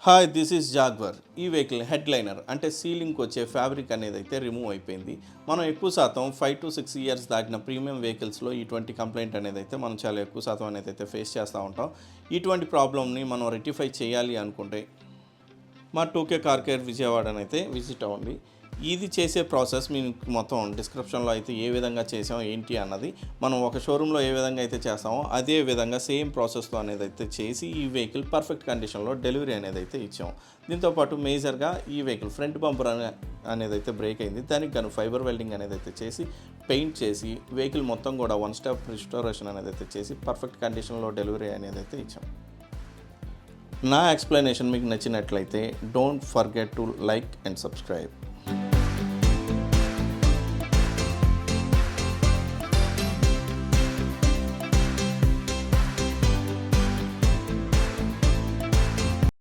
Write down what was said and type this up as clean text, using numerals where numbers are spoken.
Hi this is Jaguar. ఈ vehicle హెడ్లైనర్ అంటే సీలింగ్కి వచ్చే ఫ్యాబ్రిక్ అనేది అయితే రిమూవ్ అయిపోయింది. మనం ఎక్కువ శాతం 5 to 6 ఇయర్స్ దాటిన ప్రీమియం వెహికల్స్లో ఇటువంటి కంప్లైంట్ అనేది అయితే మనం చాలా ఎక్కువ శాతం అనేది అయితే ఫేస్ చేస్తూ ఉంటాం. ఇటువంటి ప్రాబ్లమ్ని మనం రెక్టిఫై చేయాలి అనుకుంటే మా 2K కార్ కేర్ విజయవాడనైతే విజిట్ అవ్వండి. ఇది చేసే ప్రాసెస్ మీకు మొత్తం డిస్క్రిప్షన్లో అయితే ఏ విధంగా చేసాం ఏంటి అన్నది మనం ఒక షోరూంలో ఏ విధంగా అయితే చేస్తామో అదే విధంగా సేమ్ ప్రాసెస్తో అనేది అయితే చేసి ఈ వెహికల్ పర్ఫెక్ట్ కండిషన్లో డెలివరీ అనేది అయితే ఇచ్చాం. దీంతోపాటు మేజర్గా ఈ వెహికల్ ఫ్రంట్ బంపర్ అనేది అయితే బ్రేక్ అయింది. దానికి గాను ఫైబర్ వెల్డింగ్ అనేది అయితే చేసి పెయింట్ చేసి వెహికల్ మొత్తం కూడా 1 స్టెప్ రిస్టోరేషన్ అనేది అయితే చేసి పర్ఫెక్ట్ కండిషన్లో డెలివరీ అనేది అయితే ఇచ్చాం. నా ఎక్స్ప్లెనేషన్ మీకు నచ్చినట్లయితే don't forget to like and subscribe.